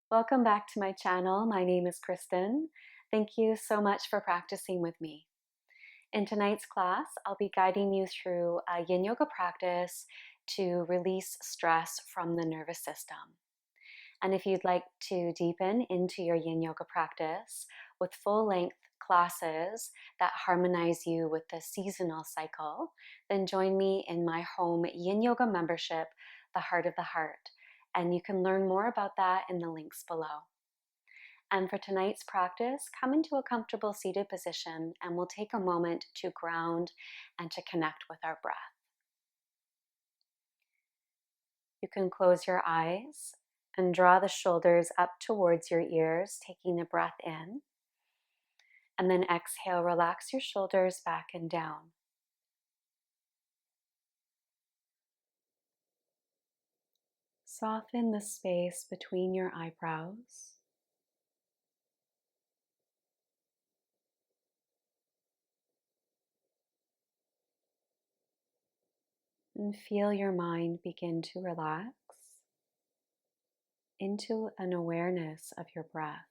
Welcome back to my channel. My name is Kristen. Thank you so much for practicing with me. In tonight's class, I'll be guiding you through a yin yoga practice to release stress from the nervous system. And if you'd like to deepen into your yin yoga practice with full-length classes that harmonize you with the seasonal cycle, then join me in my home yin yoga membership, The Heart of the Heart. And you can learn more about that in the links below. And for tonight's practice, come into a comfortable seated position and we'll take a moment to ground and to connect with our breath. You can close your eyes and draw the shoulders up towards your ears, taking a breath in. And then exhale, relax your shoulders back and down. Soften the space between your eyebrows. And feel your mind begin to relax into an awareness of your breath.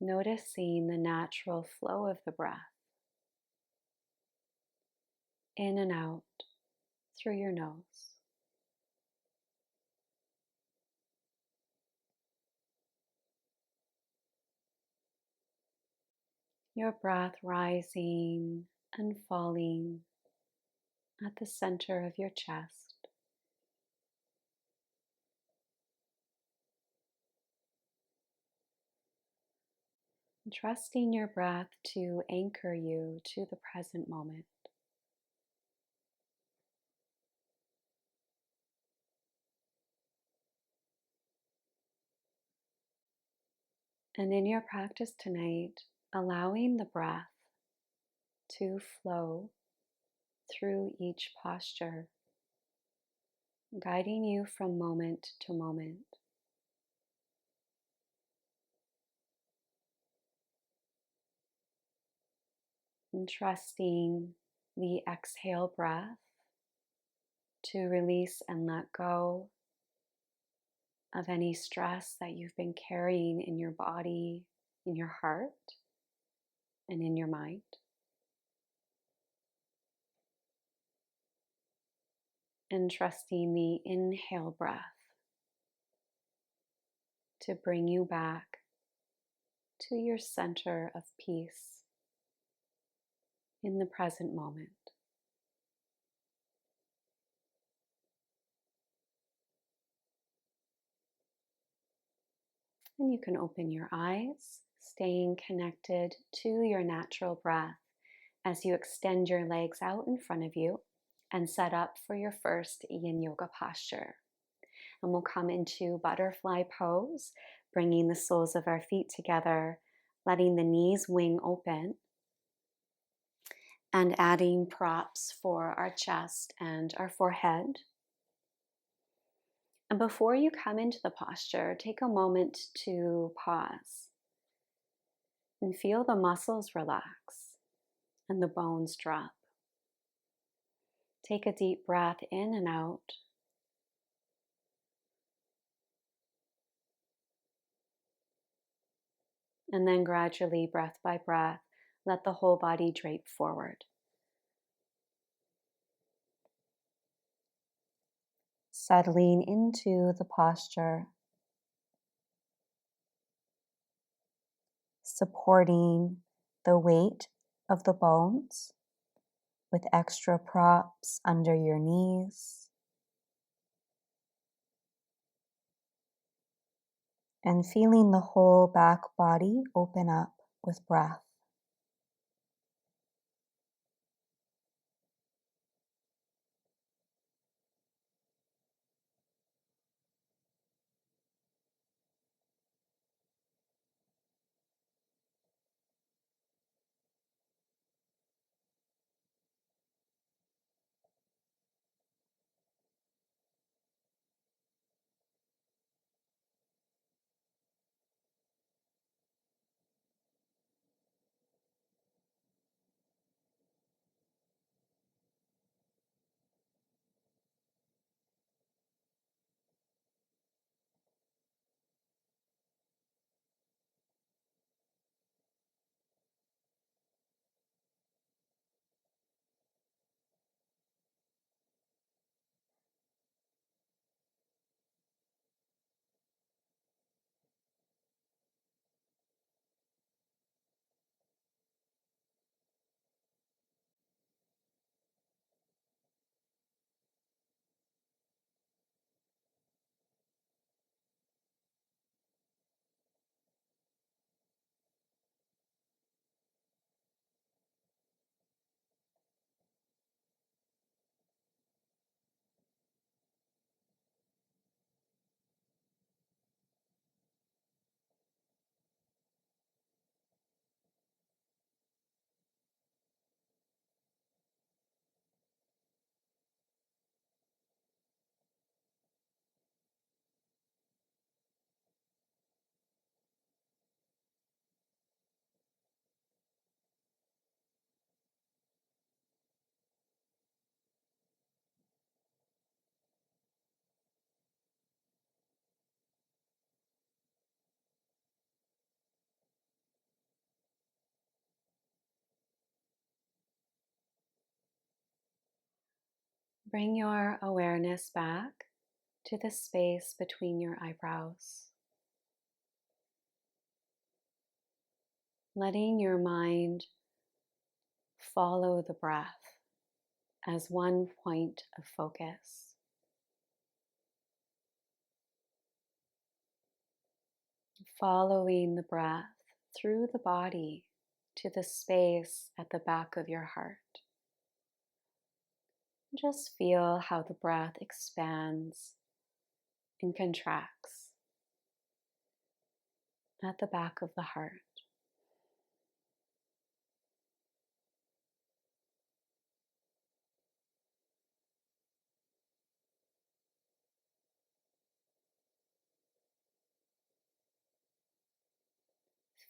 Noticing the natural flow of the breath in and out through your nose. Your breath rising and falling at the center of your chest. Trusting your breath to anchor you to the present moment. And in your practice tonight, allowing the breath to flow through each posture, guiding you from moment to moment. And trusting the exhale breath to release and let go of any stress that you've been carrying in your body, in your heart, and in your mind. And trusting the inhale breath to bring you back to your center of peace in the present moment. And you can open your eyes, staying connected to your natural breath as you extend your legs out in front of you and set up for your first yin yoga posture. And we'll come into butterfly pose, bringing the soles of our feet together, letting the knees wing open, and adding props for our chest and our forehead. And before you come into the posture, take a moment to pause and feel the muscles relax and the bones drop. Take a deep breath in and out. And then gradually, breath by breath, let the whole body drape forward. Settling into the posture, supporting the weight of the bones with extra props under your knees, and feeling the whole back body open up with breath. Bring your awareness back to the space between your eyebrows, letting your mind follow the breath as one point of focus. Following the breath through the body to the space at the back of your heart. Just feel how the breath expands and contracts at the back of the heart.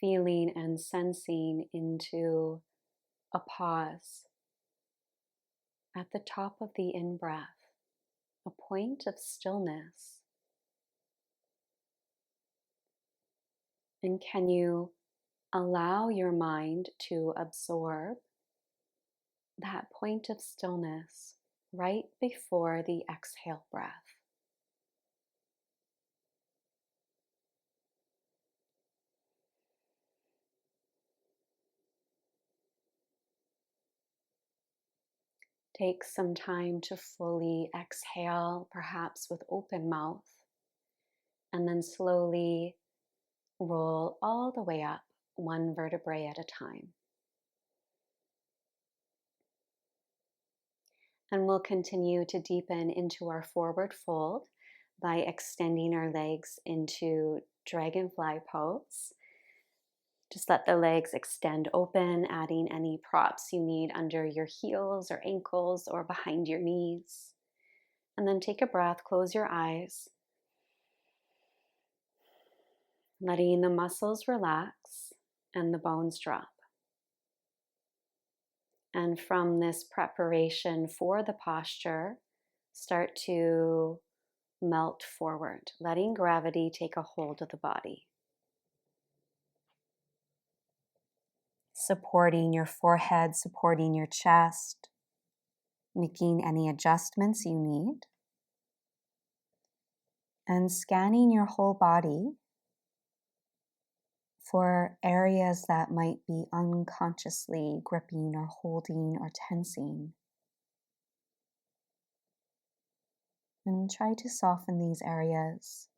Feeling and sensing into a pause at the top of the in-breath, a point of stillness. And can you allow your mind to absorb that point of stillness right before the exhale breath? Take some time to fully exhale, perhaps with open mouth, and then slowly roll all the way up, one vertebrae at a time. And we'll continue to deepen into our forward fold by extending our legs into dragonfly pose. Just let the legs extend open, adding any props you need under your heels or ankles or behind your knees. And then take a breath, close your eyes, letting the muscles relax and the bones drop. And from this preparation for the posture, start to melt forward, letting gravity take a hold of the body. Supporting your forehead, supporting your chest, making any adjustments you need, and scanning your whole body for areas that might be unconsciously gripping or holding or tensing. And try to soften these areas,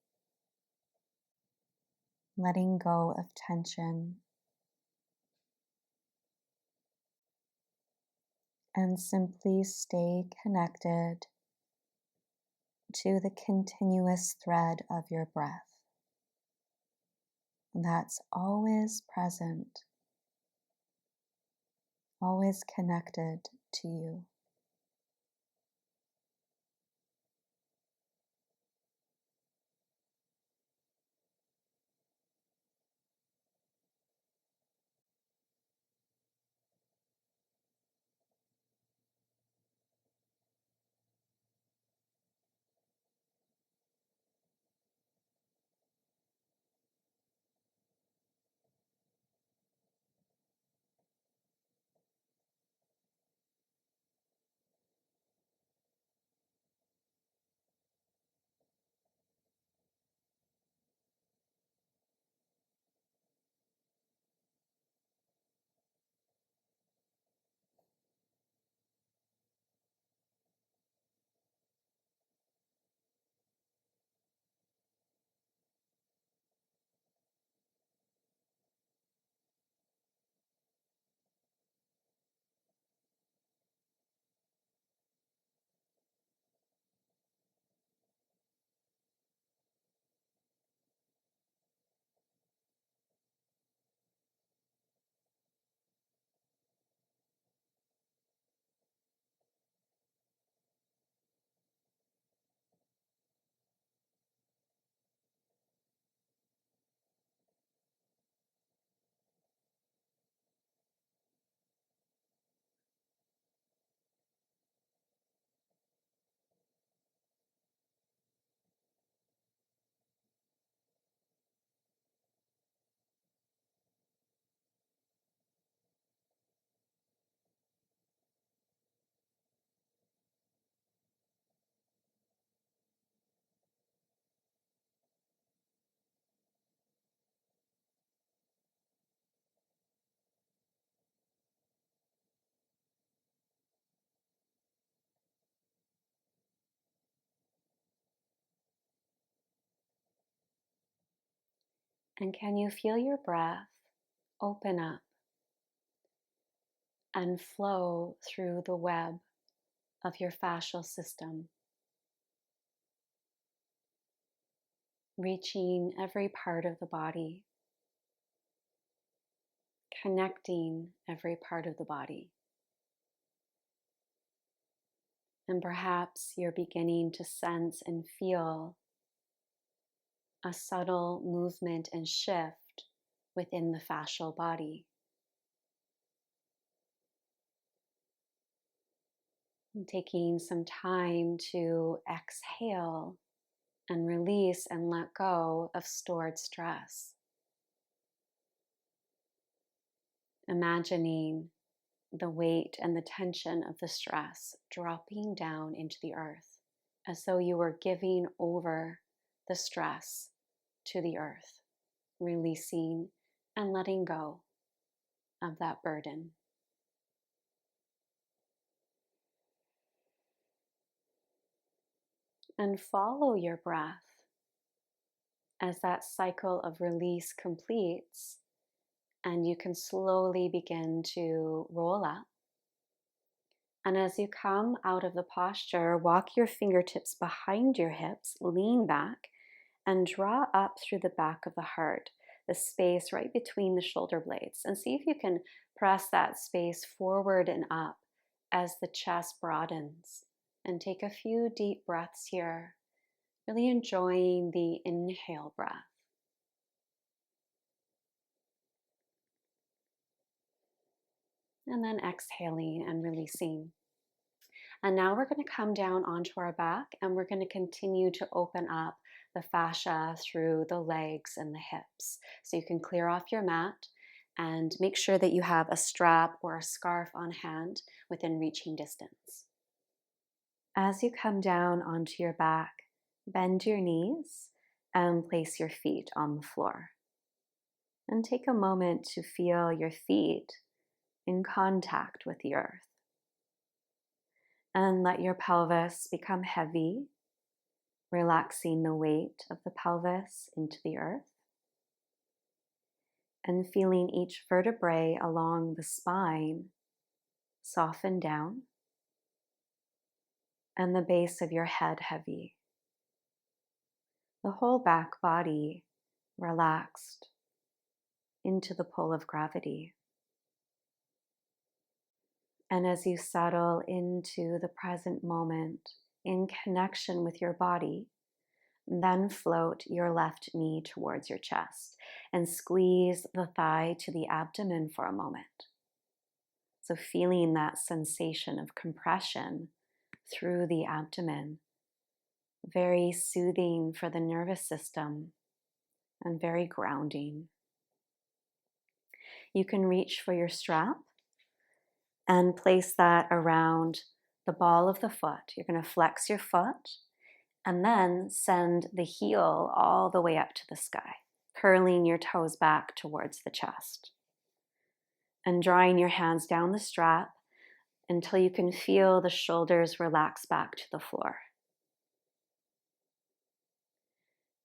letting go of tension, and simply stay connected to the continuous thread of your breath that's always present, always connected to you. And can you feel your breath open up and flow through the web of your fascial system, reaching every part of the body, connecting every part of the body? And perhaps you're beginning to sense and feel a subtle movement and shift within the fascial body. And taking some time to exhale and release and let go of stored stress. Imagining the weight and the tension of the stress dropping down into the earth, as though you were giving over the stress to the earth, releasing and letting go of that burden. And follow your breath as that cycle of release completes, and you can slowly begin to roll up. And as you come out of the posture, walk your fingertips behind your hips, lean back, and draw up through the back of the heart, the space right between the shoulder blades. And see if you can press that space forward and up as the chest broadens. And take a few deep breaths here, really enjoying the inhale breath. And then exhaling and releasing. And now we're going to come down onto our back, and we're going to continue to open up the fascia through the legs and the hips. So you can clear off your mat and make sure that you have a strap or a scarf on hand within reaching distance. As you come down onto your back, bend your knees and place your feet on the floor. And take a moment to feel your feet in contact with the earth. And let your pelvis become heavy, relaxing the weight of the pelvis into the earth. And feeling each vertebrae along the spine soften down. And the base of your head heavy. The whole back body relaxed into the pull of gravity. And as you settle into the present moment in connection with your body, then float your left knee towards your chest and squeeze the thigh to the abdomen for a moment. So feeling that sensation of compression through the abdomen, very soothing for the nervous system and very grounding. You can reach for your strap and place that around the ball of the foot. You're going to flex your foot and then send the heel all the way up to the sky, curling your toes back towards the chest. And drawing your hands down the strap until you can feel the shoulders relax back to the floor.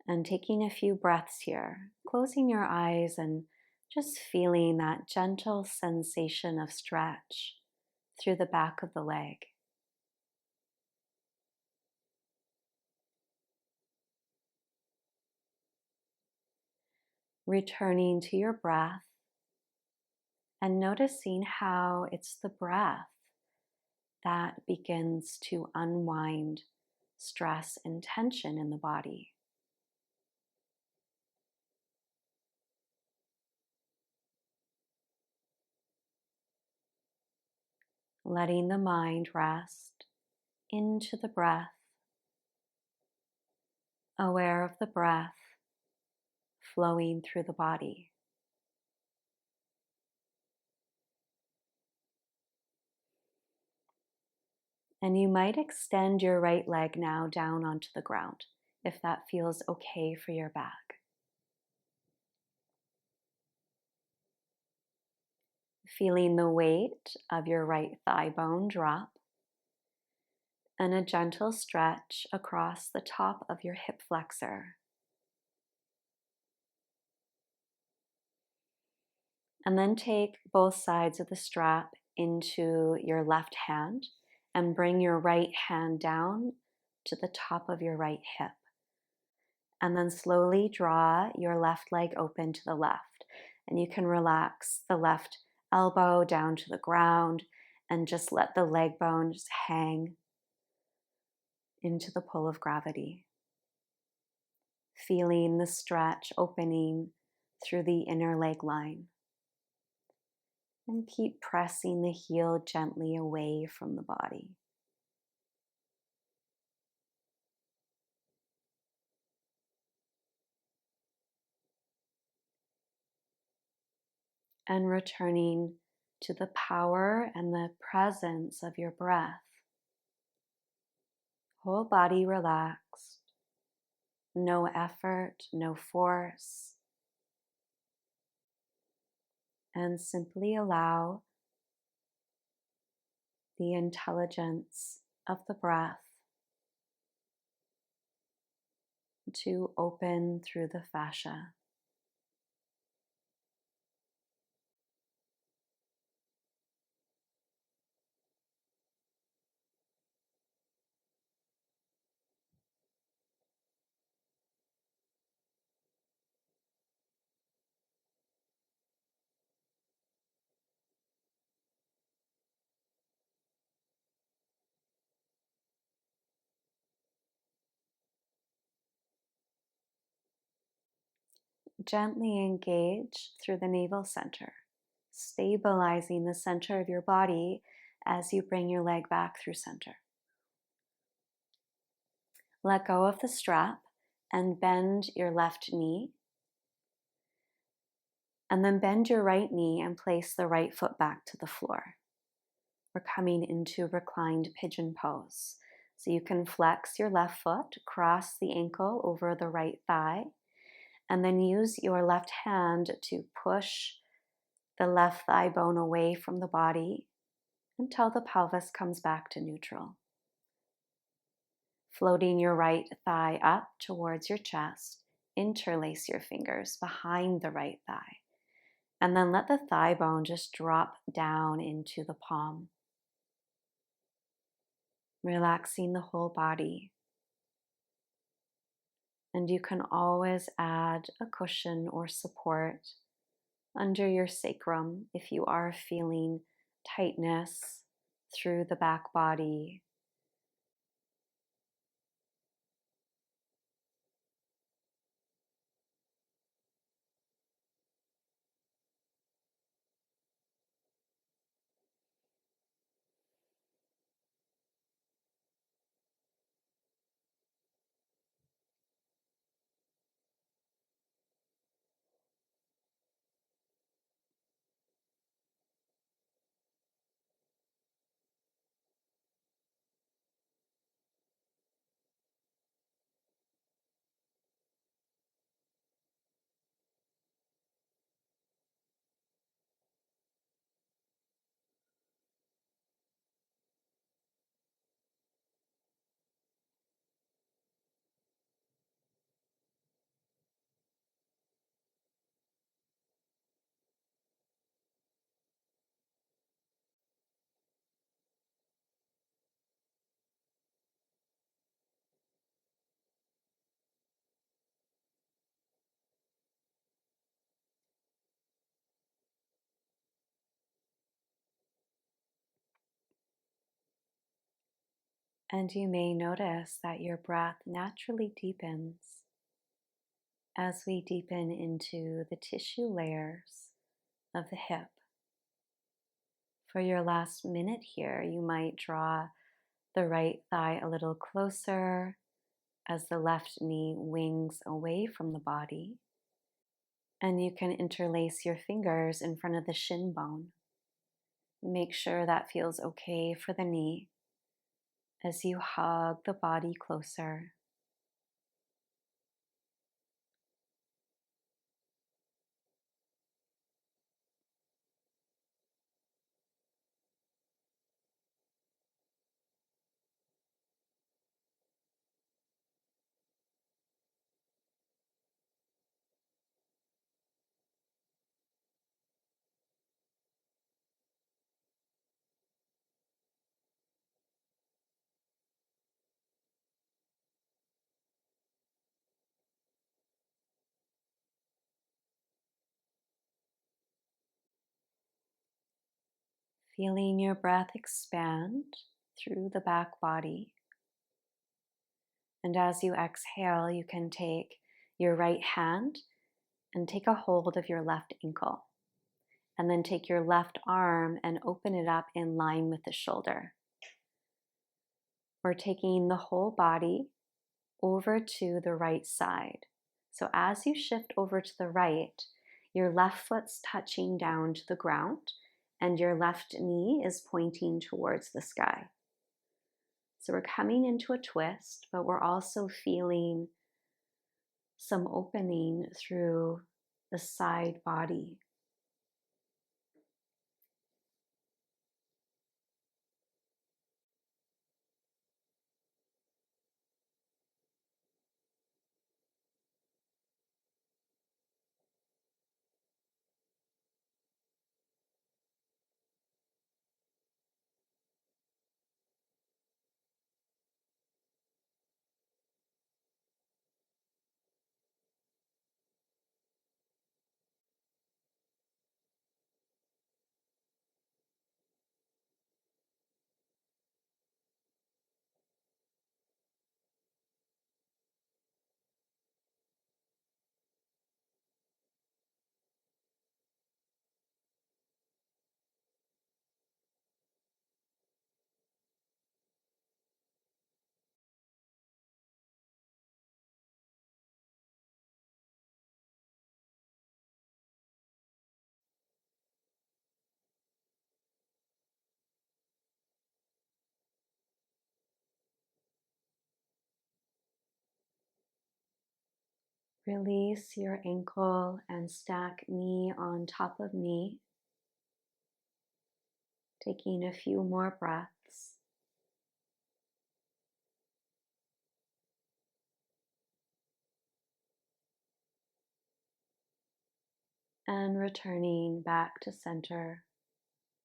And taking a few breaths here, closing your eyes and just feeling that gentle sensation of stretch through the back of the leg. Returning to your breath and noticing how it's the breath that begins to unwind stress and tension in the body. Letting the mind rest into the breath, aware of the breath flowing through the body. And you might extend your right leg now down onto the ground, if that feels okay for your back. Feeling the weight of your right thigh bone drop, and a gentle stretch across the top of your hip flexor. And then take both sides of the strap into your left hand and bring your right hand down to the top of your right hip. And then slowly draw your left leg open to the left. And you can relax the left elbow down to the ground and just let the leg bone just hang into the pull of gravity. Feeling the stretch opening through the inner leg line. And keep pressing the heel gently away from the body. And returning to the power and the presence of your breath. Whole body relaxed. No effort, no force. And simply allow the intelligence of the breath to open through the fascia. Gently engage through the navel center, stabilizing the center of your body as you bring your leg back through center. Let go of the strap and bend your left knee. And then bend your right knee and place the right foot back to the floor. We're coming into reclined pigeon pose. So you can flex your left foot, cross the ankle over the right thigh, and then use your left hand to push the left thigh bone away from the body until the pelvis comes back to neutral. Floating your right thigh up towards your chest, interlace your fingers behind the right thigh, and then let the thigh bone just drop down into the palm. Relaxing the whole body. And you can always add a cushion or support under your sacrum if you are feeling tightness through the back body. And you may notice that your breath naturally deepens as we deepen into the tissue layers of the hip. For your last minute here, you might draw the right thigh a little closer as the left knee wings away from the body. And you can interlace your fingers in front of the shin bone. Make sure that feels okay for the knee as you hug the body closer. Feeling your breath expand through the back body. And as you exhale, you can take your right hand and take a hold of your left ankle. And then take your left arm and open it up in line with the shoulder. We're taking the whole body over to the right side. So as you shift over to the right, your left foot's touching down to the ground and your left knee is pointing towards the sky. So we're coming into a twist, but we're also feeling some opening through the side body. Release your ankle and stack knee on top of knee. Taking a few more breaths. And returning back to center,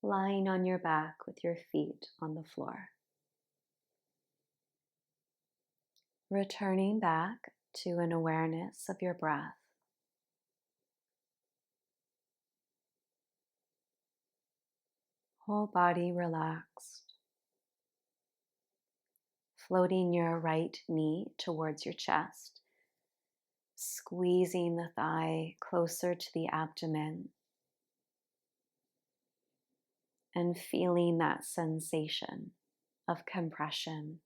lying on your back with your feet on the floor. Returning back to an awareness of your breath. Whole body relaxed. Floating your right knee towards your chest. Squeezing the thigh closer to the abdomen. And feeling that sensation of compression.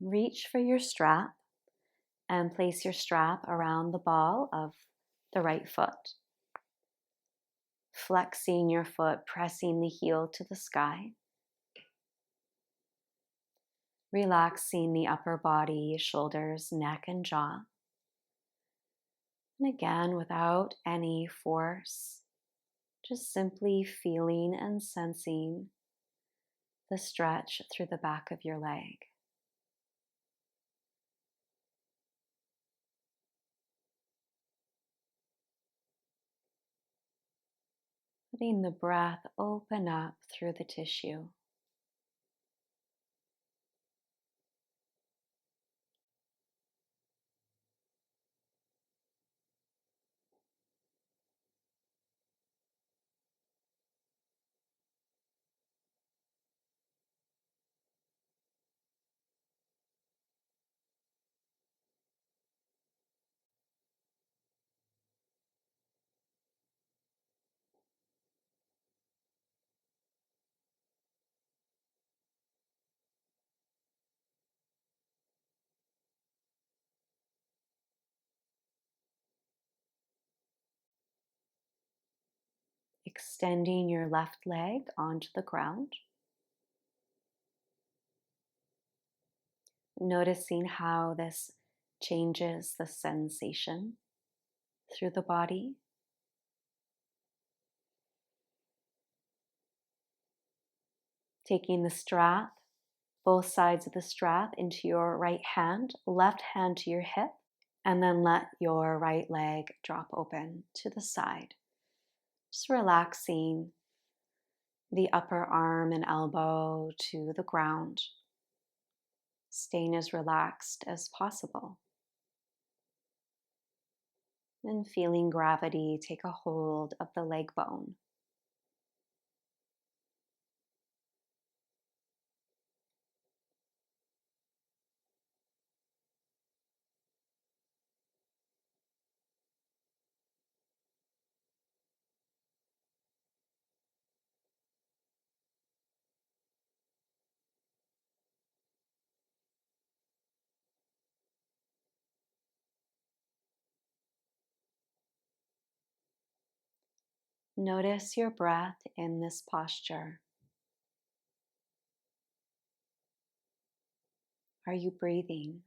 Reach for your strap and place your strap around the ball of the right foot. Flexing your foot, pressing the heel to the sky. Relaxing the upper body, shoulders, neck, and jaw. And again, without any force, just simply feeling and sensing the stretch through the back of your leg. Letting the breath open up through the tissue. Extending your left leg onto the ground. Noticing how this changes the sensation through the body. Taking the strap, both sides of the strap into your right hand, left hand to your hip, and then let your right leg drop open to the side. Just relaxing the upper arm and elbow to the ground, staying as relaxed as possible. and feeling gravity take a hold of the leg bone. Notice your breath in this posture. Are you breathing?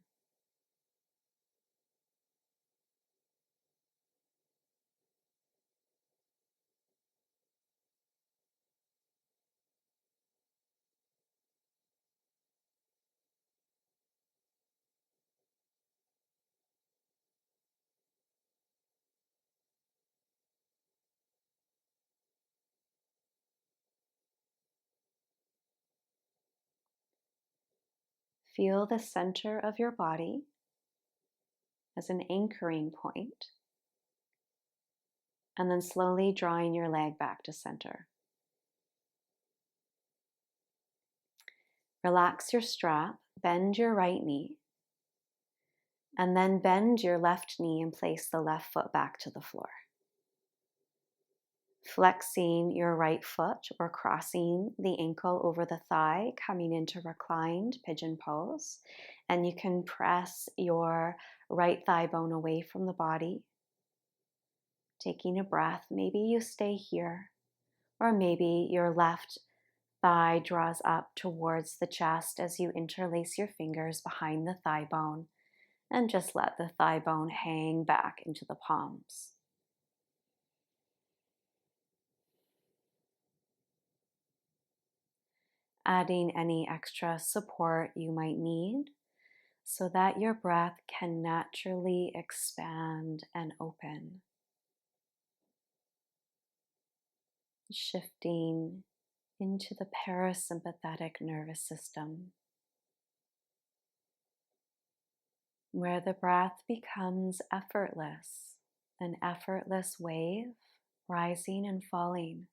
Feel the center of your body as an anchoring point, and then slowly drawing your leg back to center. Relax your strap, bend your right knee, and then bend your left knee and place the left foot back to the floor. Flexing your right foot or crossing the ankle over the thigh, coming into reclined pigeon pose. And you can press your right thigh bone away from the body. Taking a breath, maybe you stay here, or maybe your left thigh draws up towards the chest as you interlace your fingers behind the thigh bone and just let the thigh bone hang back into the palms. Adding any extra support you might need so that your breath can naturally expand and open. Shifting into the parasympathetic nervous system, where the breath becomes effortless, an effortless wave rising and falling.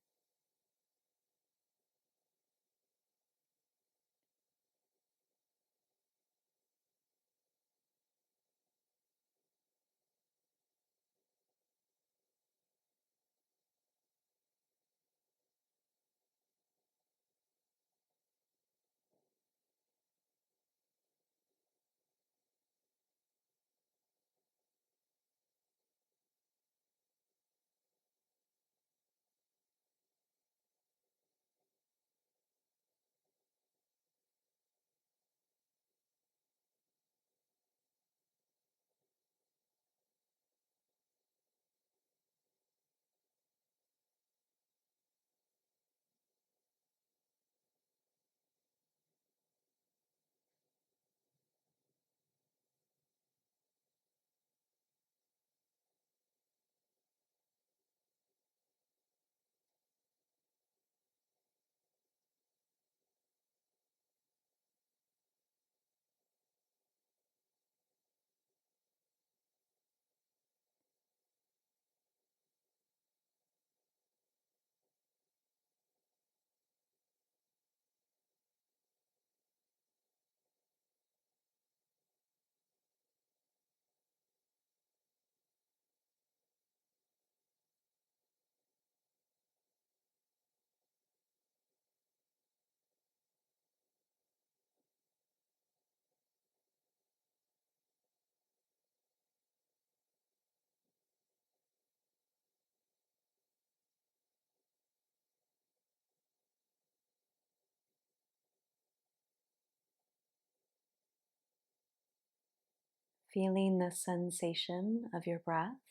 Feeling the sensation of your breath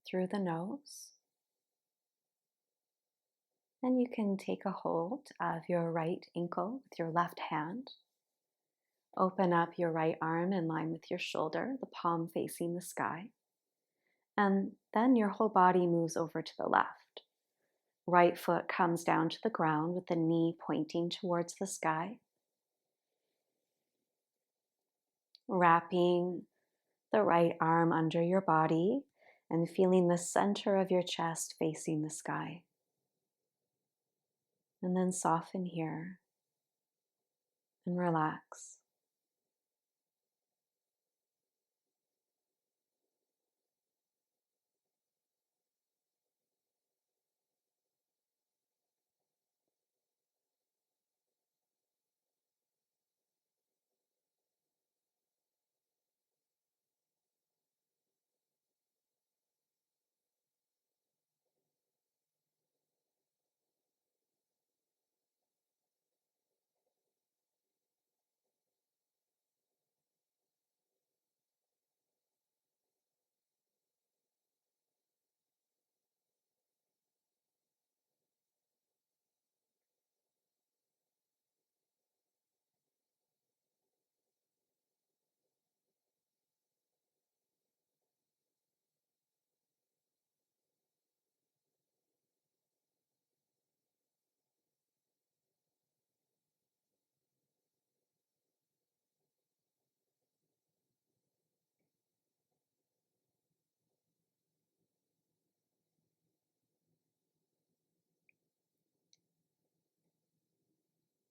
through the nose. And you can take a hold of your right ankle with your left hand. Open up your right arm in line with your shoulder, the palm facing the sky. And then your whole body moves over to the left. Right foot comes down to the ground with the knee pointing towards the sky. Wrapping the right arm under your body and feeling the center of your chest facing the sky. And then soften here and relax.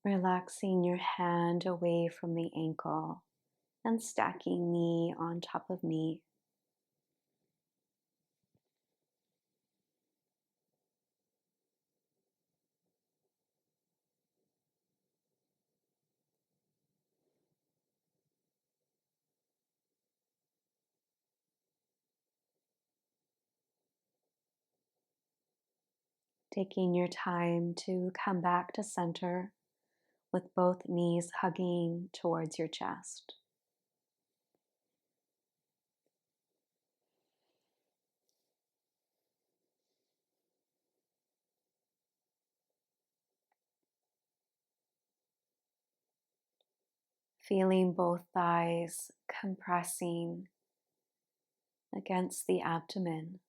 Relaxing your hand away from the ankle and stacking knee on top of knee. Taking your time to come back to center with both knees hugging towards your chest. Feeling both thighs compressing against the abdomen.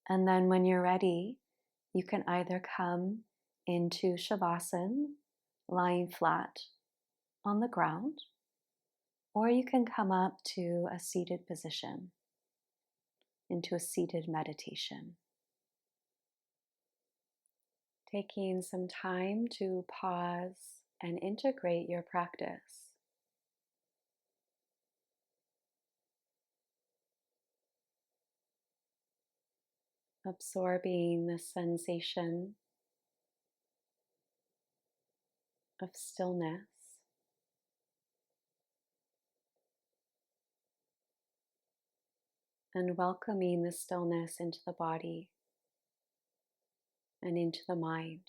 And then when you're ready, you can either come into Shavasana, lying flat on the ground, or you can come up to a seated position, into a seated meditation. Taking some time to pause and integrate your practice. Absorbing the sensation of stillness. And welcoming the stillness into the body and into the mind.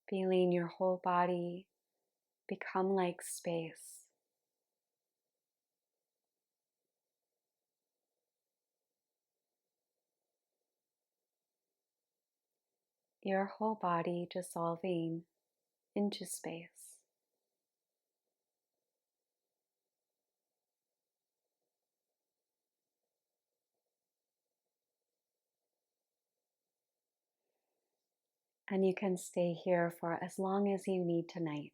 Feeling your whole body become like space. Your whole body dissolving into space. And you can stay here for as long as you need tonight.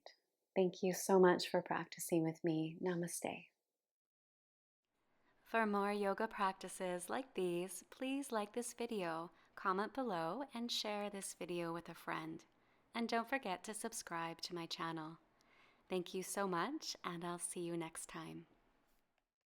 Thank you so much for practicing with me. Namaste. For more yoga practices like these, please like this video, comment below, and share this video with a friend. And don't forget to subscribe to my channel. Thank you so much, and I'll see you next time.